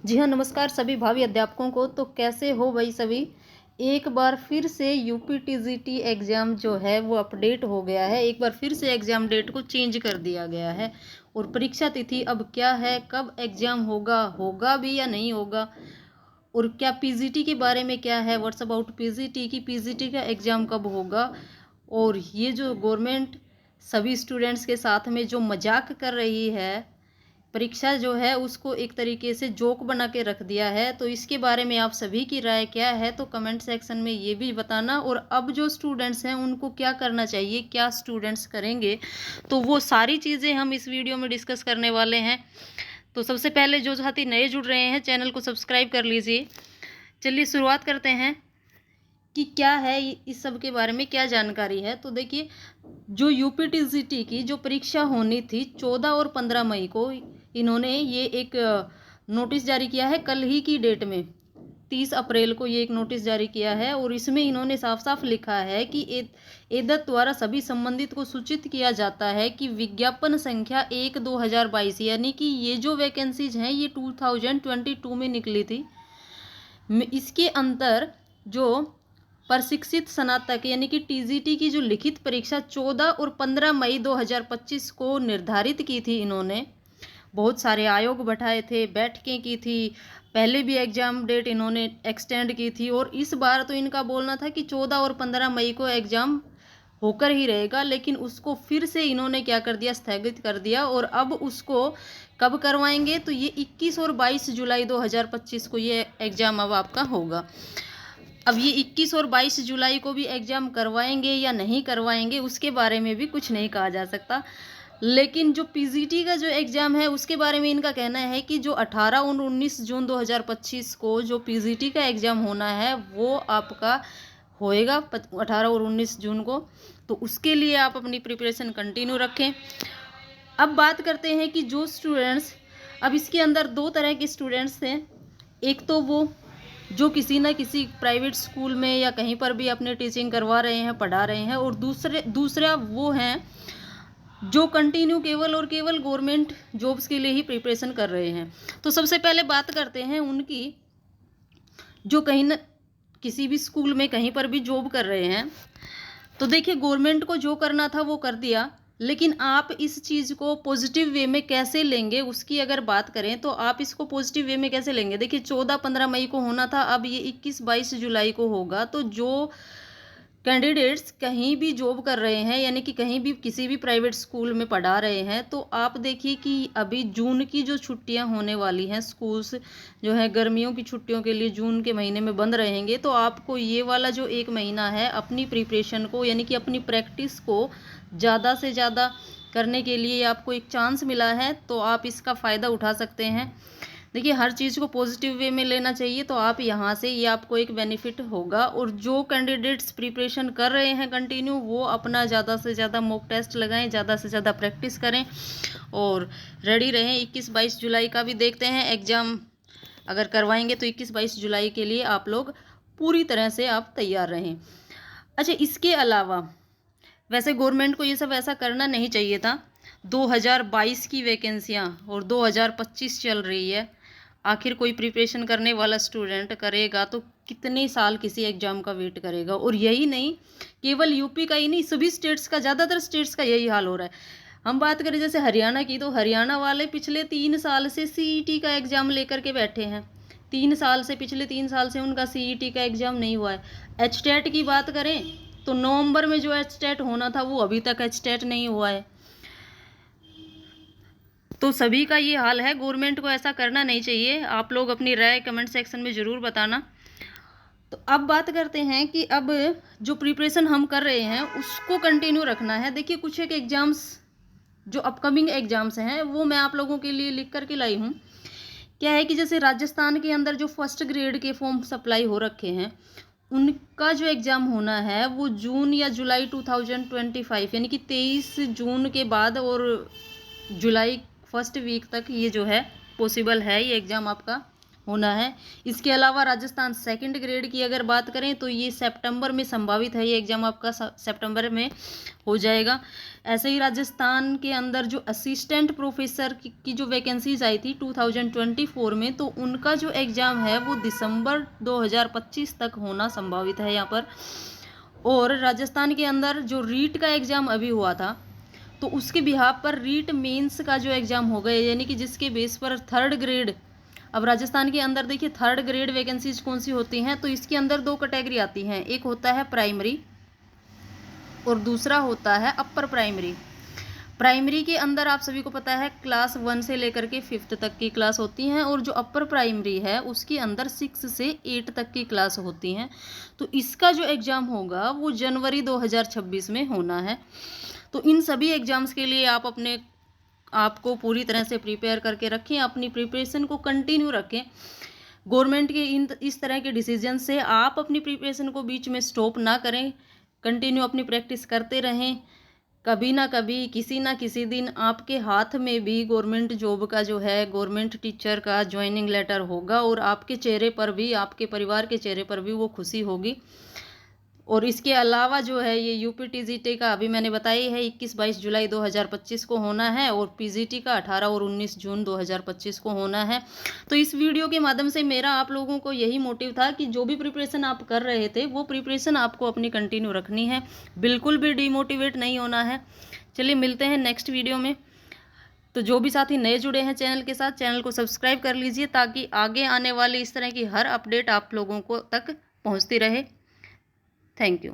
जी हाँ, नमस्कार सभी भावी अध्यापकों को। तो कैसे हो भाई सभी? एक बार फिर से यूपीटीजीटी एग्ज़ाम जो है वो अपडेट हो गया है। एक बार फिर से एग्ज़ाम डेट को चेंज कर दिया गया है और परीक्षा तिथि अब क्या है, कब एग्ज़ाम होगा, होगा भी या नहीं होगा, और क्या पीजीटी के बारे में क्या है, व्हाट्स अबाउट पीजीटी की पीजीटी का एग्ज़ाम कब होगा। और ये जो गवर्नमेंट सभी स्टूडेंट्स के साथ में जो मजाक कर रही है, परीक्षा जो है उसको एक तरीके से जोक बना के रख दिया है। तो इसके बारे में आप सभी की राय क्या है, तो कमेंट सेक्शन में ये भी बताना। और अब जो स्टूडेंट्स हैं उनको क्या करना चाहिए, क्या स्टूडेंट्स करेंगे, तो वो सारी चीज़ें हम इस वीडियो में डिस्कस करने वाले हैं। तो सबसे पहले जो साथी नए जुड़ रहे हैं, चैनल को सब्सक्राइब कर लीजिए। चलिए शुरुआत करते हैं कि क्या है इस सब के बारे में क्या जानकारी है। तो देखिए, जो यूपीटीजीटी की जो परीक्षा होनी थी 14 और 15 मई को, इन्होंने ये एक नोटिस जारी किया है कल ही की डेट में। 30 अप्रैल को ये एक नोटिस जारी किया है और इसमें इन्होंने साफ साफ लिखा है कि एदत द्वारा सभी संबंधित को सूचित किया जाता है कि विज्ञापन संख्या 1/2022, यानी कि ये जो वैकेंसीज हैं ये 2022 में निकली थी। इसके अंतर जो प्रशिक्षित स्नातक यानी कि टीजीटी की जो लिखित परीक्षा 14 और 15 मई 2025 को निर्धारित की थी इन्होंने। बहुत सारे आयोग बैठाए थे, बैठकें की थी, पहले भी एग्ज़ाम डेट इन्होंने एक्सटेंड की थी और इस बार तो इनका बोलना था कि 14 और 15 मई को एग्ज़ाम होकर ही रहेगा, लेकिन उसको फिर से इन्होंने क्या कर दिया, स्थगित कर दिया। और अब उसको कब करवाएंगे, तो ये 21 और 22 जुलाई 2025 को ये एग्ज़ाम अब आपका होगा। अब ये 21 और 22 जुलाई को भी एग्ज़ाम करवाएंगे या नहीं करवाएंगे उसके बारे में भी कुछ नहीं कहा जा सकता। लेकिन जो पीजीटी का जो एग्ज़ाम है उसके बारे में इनका कहना है कि जो 18 और 19 जून 2025 को जो पीजीटी का एग्ज़ाम होना है वो आपका होएगा 18 और 19 जून को। तो उसके लिए आप अपनी प्रिपरेशन कंटिन्यू रखें। अब बात करते हैं कि जो स्टूडेंट्स, अब इसके अंदर दो तरह के स्टूडेंट्स हैं। एक तो वो जो किसी ना किसी प्राइवेट स्कूल में या कहीं पर भी अपने टीचिंग करवा रहे हैं, पढ़ा रहे हैं, और दूसरा वो हैं जो कंटिन्यू केवल और केवल गवर्नमेंट जॉब्स के लिए ही प्रिपरेशन कर रहे हैं। तो सबसे पहले बात करते हैं उनकी जो कहीं न किसी भी स्कूल में कहीं पर भी जॉब कर रहे हैं। तो देखिए, गवर्नमेंट को जो करना था वो कर दिया, लेकिन आप इस चीज़ को पॉजिटिव वे में कैसे लेंगे उसकी अगर बात करें तो आप इसको पॉजिटिव वे में कैसे लेंगे। देखिए, 14-15 मई को होना था, अब ये 21-22 जुलाई को होगा। तो जो कैंडिडेट्स कहीं भी जॉब कर रहे हैं यानी कि कहीं भी किसी भी प्राइवेट स्कूल में पढ़ा रहे हैं, तो आप देखिए कि अभी जून की जो छुट्टियां होने वाली हैं, स्कूल्स जो है गर्मियों की छुट्टियों के लिए जून के महीने में बंद रहेंगे। तो आपको ये वाला जो एक महीना है अपनी प्रिपरेशन को यानी कि अपनी प्रैक्टिस को ज़्यादा से ज़्यादा करने के लिए आपको एक चांस मिला है, तो आप इसका फ़ायदा उठा सकते हैं। देखिए, हर चीज़ को पॉजिटिव वे में लेना चाहिए, तो आप यहाँ से ये आपको एक बेनिफिट होगा। और जो कैंडिडेट्स प्रिपरेशन कर रहे हैं कंटिन्यू, वो अपना ज़्यादा से ज़्यादा मॉक टेस्ट लगाएं, ज़्यादा से ज़्यादा प्रैक्टिस करें और रेडी रहें। 21-22 जुलाई का भी देखते हैं एग्ज़ाम अगर करवाएंगे तो 21-22 जुलाई के लिए आप लोग पूरी तरह से आप तैयार रहें। अच्छा, इसके अलावा वैसे गवर्नमेंट को ये सब ऐसा करना नहीं चाहिए था। 2022 की वैकेंसियाँ और 2025 चल रही है। आखिर कोई प्रिपरेशन करने वाला स्टूडेंट करेगा तो कितने साल किसी एग्ज़ाम का वेट करेगा। और यही नहीं, केवल यूपी का ही नहीं, सभी स्टेट्स का, ज़्यादातर स्टेट्स का यही हाल हो रहा है। हम बात करें जैसे हरियाणा की, तो हरियाणा वाले पिछले 3 साल से सीईटी का एग्ज़ाम लेकर के बैठे हैं। 3 साल से, पिछले 3 साल से उनका सीईटी का एग्ज़ाम नहीं हुआ है। एचटेट की बात करें तो नवंबर में जो एचटेट होना था वो अभी तक एचटेट नहीं हुआ है। तो सभी का ये हाल है, गवर्नमेंट को ऐसा करना नहीं चाहिए। आप लोग अपनी राय कमेंट सेक्शन में ज़रूर बताना। तो अब बात करते हैं कि अब जो प्रिपरेशन हम कर रहे हैं उसको कंटिन्यू रखना है। देखिए, कुछ एक एग्ज़ाम्स जो अपकमिंग एग्ज़ाम्स हैं वो मैं आप लोगों के लिए लिख करके लाई हूँ। क्या है कि जैसे राजस्थान के अंदर जो फर्स्ट ग्रेड के फॉर्म सप्लाई हो रखे हैं, उनका जो एग्ज़ाम होना है वो जून या जुलाई 2025 यानी कि 23 जून के बाद और जुलाई फर्स्ट वीक तक ये जो है पॉसिबल है, ये एग्ज़ाम आपका होना है। इसके अलावा राजस्थान सेकंड ग्रेड की अगर बात करें तो ये सितंबर में संभावित है, ये एग्ज़ाम आपका सितंबर में हो जाएगा। ऐसे ही राजस्थान के अंदर जो असिस्टेंट प्रोफेसर की जो वैकेंसीज आई थी 2024 में, तो उनका जो एग्ज़ाम है वो दिसंबर 2025 तक होना संभावित है यहाँ पर। और राजस्थान के अंदर जो रीट का एग्ज़ाम अभी हुआ था, तो उसके बिहाफ पर रीट मेंस का जो एग्ज़ाम हो गया, यानी कि जिसके बेस पर थर्ड ग्रेड, अब राजस्थान के अंदर देखिए थर्ड ग्रेड वैकेंसीज कौन सी होती हैं, तो इसके अंदर दो कैटेगरी आती हैं, एक होता है प्राइमरी और दूसरा होता है अपर प्राइमरी। प्राइमरी के अंदर आप सभी को पता है क्लास 1 से लेकर के 5th तक की क्लास होती हैं, और जो अपर प्राइमरी है उसके अंदर 6 से 8 तक की क्लास होती हैं। तो इसका जो एग्ज़ाम होगा वो जनवरी 2026 में होना है। तो इन सभी एग्ज़ाम्स के लिए आप अपने आपको पूरी तरह से प्रिपेयर करके रखें, अपनी प्रिपरेशन को कंटिन्यू रखें। गवर्नमेंट के इस तरह के डिसीजन से आप अपनी प्रिपरेशन को बीच में स्टॉप ना करें, कंटिन्यू अपनी प्रैक्टिस करते रहें। कभी ना कभी किसी ना किसी दिन आपके हाथ में भी गवर्नमेंट जॉब का जो है, गवर्नमेंट टीचर का ज्वाइनिंग लेटर होगा, और आपके चेहरे पर भी, आपके परिवार के चेहरे पर भी वो खुशी होगी। और इसके अलावा जो है ये यूपीटीजीटी का अभी मैंने बताया है 21-22 जुलाई 2025 को होना है, और पीजीटी का 18 और 19 जून 2025 को होना है। तो इस वीडियो के माध्यम से मेरा आप लोगों को यही मोटिव था कि जो भी प्रिपरेशन आप कर रहे थे वो प्रिपरेशन आपको अपनी कंटिन्यू रखनी है, बिल्कुल भी डीमोटिवेट नहीं होना है। चलिए मिलते हैं नेक्स्ट वीडियो में। तो जो भी साथी नए जुड़े हैं चैनल के साथ, चैनल को सब्सक्राइब कर लीजिए ताकि आगे आने वाली इस तरह की हर अपडेट आप लोगों को तक पहुँचती रहे। Thank you.